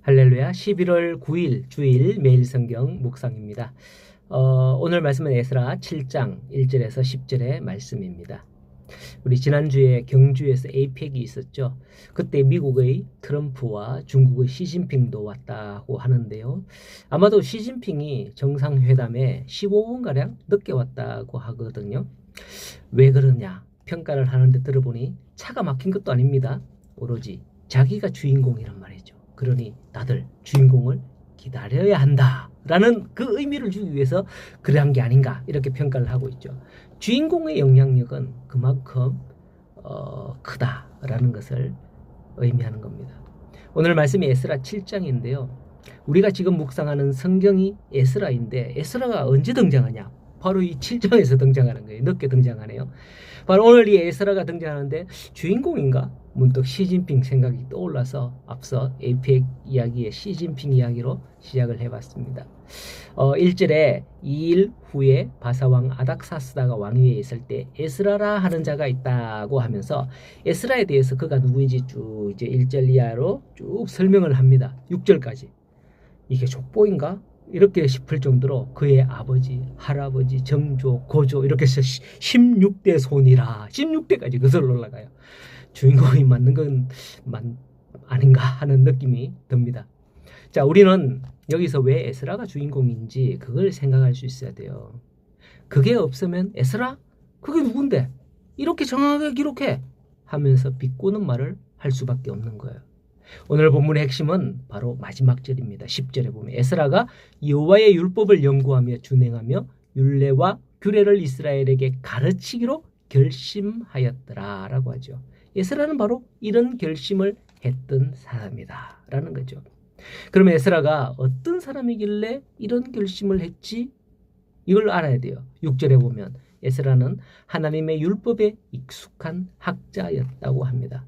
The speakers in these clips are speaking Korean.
할렐루야. 11월 9일 주일 매일 성경 묵상입니다. 오늘 말씀은 에스라 7장 1절에서 10절의 말씀입니다. 우리 지난주에 경주에서 에이펙이 있었죠. 그때 미국의 트럼프와 중국의 시진핑도 왔다고 하는데요. 아마도 시진핑이 정상회담에 15분가량 늦게 왔다고 하거든요. 왜 그러냐 평가를 하는데 들어보니 차가 막힌 것도 아닙니다. 오로지 자기가 주인공이란 말이죠. 그러니 다들 주인공을 기다려야 한다라는 그 의미를 주기 위해서 그러한 게 아닌가 이렇게 평가를 하고 있죠. 주인공의 영향력은 그만큼 크다라는 것을 의미하는 겁니다. 오늘 말씀이 에스라 7장인데요. 우리가 지금 묵상하는 성경이 에스라인데 에스라가 언제 등장하냐? 바로 이 7장에서 등장하는 거예요. 늦게 등장하네요. 바로 오늘 이 에스라가 등장하는데 주인공인가? 문득 시진핑 생각이 떠올라서 앞서 에이펙 이야기의 시진핑 이야기로 시작을 해봤습니다. 1절에 2일 후에 바사왕 아닥사스다가 왕위에 있을 때 에스라라 하는 자가 있다고 하면서 에스라에 대해서 그가 누구인지 쭉 이제 1절 이하로 쭉 설명을 합니다. 6절까지. 이게 족보인가? 이렇게 싶을 정도로 그의 아버지, 할아버지, 정조, 고조 이렇게 해서 16대 손이라 16대까지 거슬러 올라가요. 주인공이 맞는 건 아닌가 하는 느낌이 듭니다. 자, 우리는 여기서 왜 에스라가 주인공인지 그걸 생각할 수 있어야 돼요. 그게 없으면 에스라? 그게 누군데? 이렇게 정확하게 기록해! 하면서 비꼬는 말을 할 수밖에 없는 거예요. 오늘 본문의 핵심은 바로 마지막 절입니다. 10절에 보면 에스라가 여호와의 율법을 연구하며 준행하며 율례와 규례를 이스라엘에게 가르치기로 결심하였더라 라고 하죠. 에스라는 바로 이런 결심을 했던 사람이다 라는 거죠. 그럼 에스라가 어떤 사람이길래 이런 결심을 했지? 이걸 알아야 돼요. 6절에 보면 에스라는 하나님의 율법에 익숙한 학자였다고 합니다.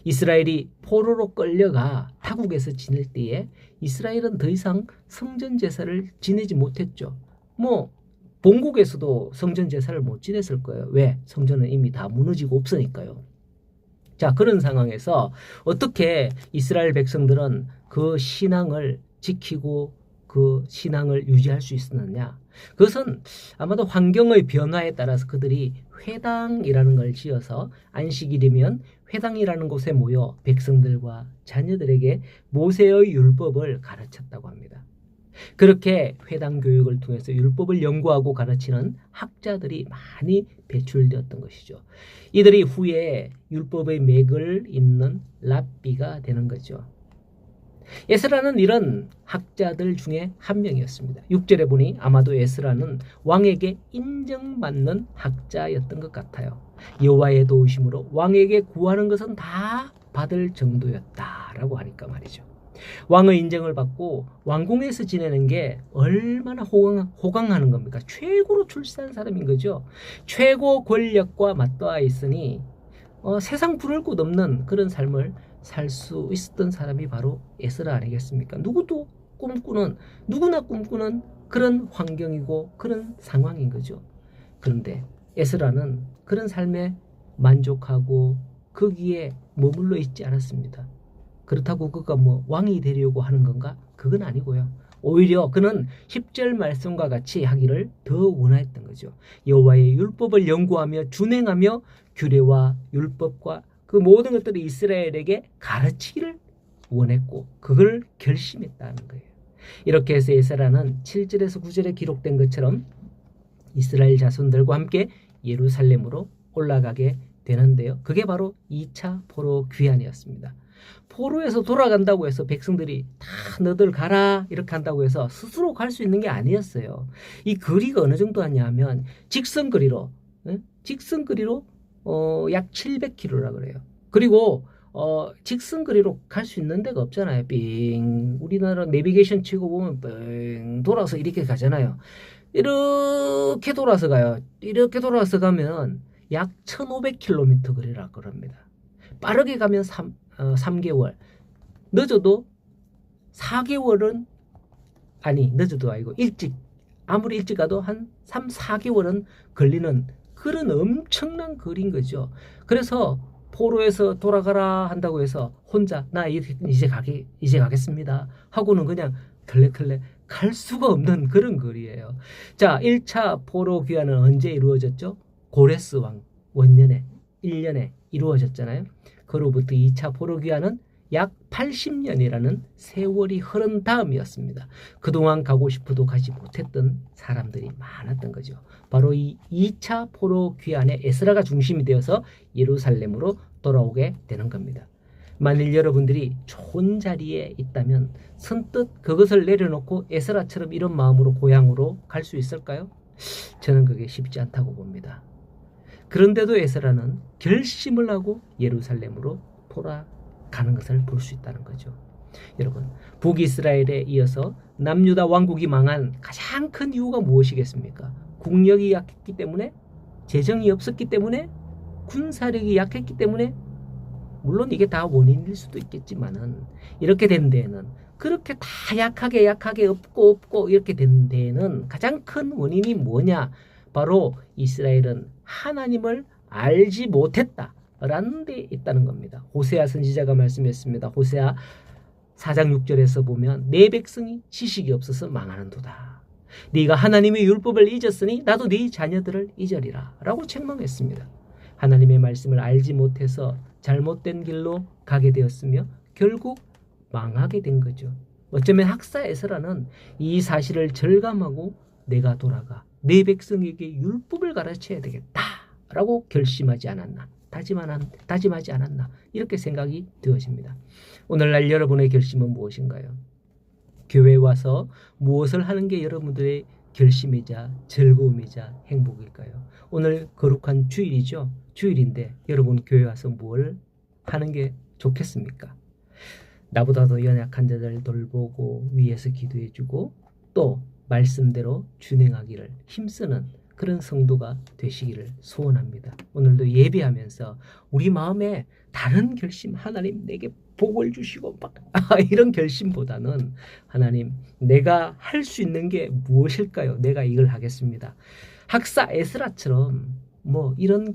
이스라엘이 포로로 끌려가 타국에서 지낼 때에 이스라엘은 더 이상 성전 제사를 지내지 못했죠. 본국에서도 성전 제사를 못 지냈을 거예요. 왜? 성전은 이미 다 무너지고 없으니까요. 자, 그런 상황에서 어떻게 이스라엘 백성들은 그 신앙을 지키고 그 신앙을 유지할 수 있었느냐? 그것은 아마도 환경의 변화에 따라서 그들이 회당이라는 걸 지어서 안식일이면 회당이라는 곳에 모여 백성들과 자녀들에게 모세의 율법을 가르쳤다고 합니다. 그렇게 회당 교육을 통해서 율법을 연구하고 가르치는 학자들이 많이 배출되었던 것이죠. 이들이 후에 율법의 맥을 잇는 랍비가 되는 거죠. 에스라는 이런 학자들 중에 한 명이었습니다. 6절에 보니 아마도 에스라는 왕에게 인정받는 학자였던 것 같아요. 여호와의 도우심으로 왕에게 구하는 것은 다 받을 정도였다라고 하니까 말이죠. 왕의 인정을 받고 왕궁에서 지내는 게 얼마나 호강하는 겁니까? 최고로 출세한 사람인 거죠. 최고 권력과 맞닿아 있으니 세상 부를 곳 없는 그런 삶을 살 수 있었던 사람이 바로 에스라 아니겠습니까? 누구나 꿈꾸는 그런 환경이고 그런 상황인 거죠. 그런데 에스라는 그런 삶에 만족하고 거기에 머물러 있지 않았습니다. 그렇다고 그가 왕이 되려고 하는 건가? 그건 아니고요. 오히려 그는 10절 말씀과 같이 하기를 더 원했던 거죠. 여호와의 율법을 연구하며 준행하며 규례와 율법과 그 모든 것들을 이스라엘에게 가르치기를 원했고 그걸 결심했다는 거예요. 이렇게 해서 에스라는 7절에서 9절에 기록된 것처럼 이스라엘 자손들과 함께 예루살렘으로 올라가게 되는데요. 그게 바로 2차 포로 귀환이었습니다. 포로에서 돌아간다고 해서 백성들이 다 너들 가라 이렇게 한다고 해서 스스로 갈 수 있는 게 아니었어요. 이 거리가 어느 정도 하냐면 직선거리로 약 700km라 그래요. 그리고 직선거리로 갈 수 있는 데가 없잖아요. 우리나라 내비게이션 치고 보면 뺑 돌아서 이렇게 가잖아요. 이렇게 돌아서 가요. 이렇게 돌아서 가면 약 1500km 거리라 그럽니다. 빠르게 가면 3개월, 늦어도 4개월은 늦어도 아니고 아무리 일찍 가도 한 3, 4개월은 걸리는 그런 엄청난 거리인 거죠. 그래서 포로에서 돌아가라 한다고 해서 혼자 나 이제 가겠습니다 하고는 그냥 털레털레 갈 수가 없는 그런 거리예요. 자, 1차 포로 귀환은 언제 이루어졌죠? 고레스 왕 원년에 1년에 이루어졌잖아요. 그로부터 2차 포로 귀환은 약 80년이라는 세월이 흐른 다음이었습니다. 그동안 가고 싶어도 가지 못했던 사람들이 많았던 거죠. 바로 이 2차 포로 귀환에 에스라가 중심이 되어서 예루살렘으로 돌아오게 되는 겁니다. 만일 여러분들이 좋은 자리에 있다면 선뜻 그것을 내려놓고 에스라처럼 이런 마음으로 고향으로 갈 수 있을까요? 저는 그게 쉽지 않다고 봅니다. 그런데도 에스라는 결심을 하고 예루살렘으로 돌아가는 것을 볼 수 있다는 거죠. 여러분, 북이스라엘에 이어서 남유다 왕국이 망한 가장 큰 이유가 무엇이겠습니까? 국력이 약했기 때문에, 재정이 없었기 때문에, 군사력이 약했기 때문에, 물론 이게 다 원인일 수도 있겠지만은 이렇게 된 데에는, 그렇게 다 약하게 없고 이렇게 된 데에는 가장 큰 원인이 뭐냐? 바로 이스라엘은 하나님을 알지 못했다라는 데 있다는 겁니다. 호세아 선지자가 말씀했습니다. 호세아 4장 6절에서 보면 내 백성이 지식이 없어서 망하는도다. 네가 하나님의 율법을 잊었으니 나도 네 자녀들을 잊으리라 라고 책망했습니다. 하나님의 말씀을 알지 못해서 잘못된 길로 가게 되었으며 결국 망하게 된 거죠. 어쩌면 학사 에스라는 이 사실을 절감하고 내가 돌아가 내 백성에게 율법을 가르쳐야 되겠다라고 결심하지 않았나, 다짐하지 않았나, 이렇게 생각이 되어집니다. 오늘날 여러분의 결심은 무엇인가요? 교회에 와서 무엇을 하는 게 여러분들의 결심이자 즐거움이자 행복일까요? 오늘 거룩한 주일이죠. 주일인데 여러분 교회 와서 뭘 하는 게 좋겠습니까? 나보다 더 연약한 자들 돌보고 위에서 기도해주고 또 말씀대로 준행하기를 힘쓰는 그런 성도가 되시기를 소원합니다. 오늘도 예배하면서 우리 마음에 다른 결심, 하나님 내게 복을 주시고 막 이런 결심보다는 하나님 내가 할 수 있는 게 무엇일까요? 내가 이걸 하겠습니다. 학사 에스라처럼 뭐 이런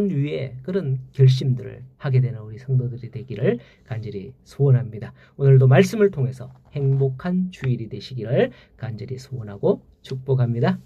류의 그런 결심들을 하게 되는 우리 성도들이 되기를 간절히 소원합니다. 오늘도 말씀을 통해서 행복한 주일이 되시기를 간절히 소원하고 축복합니다.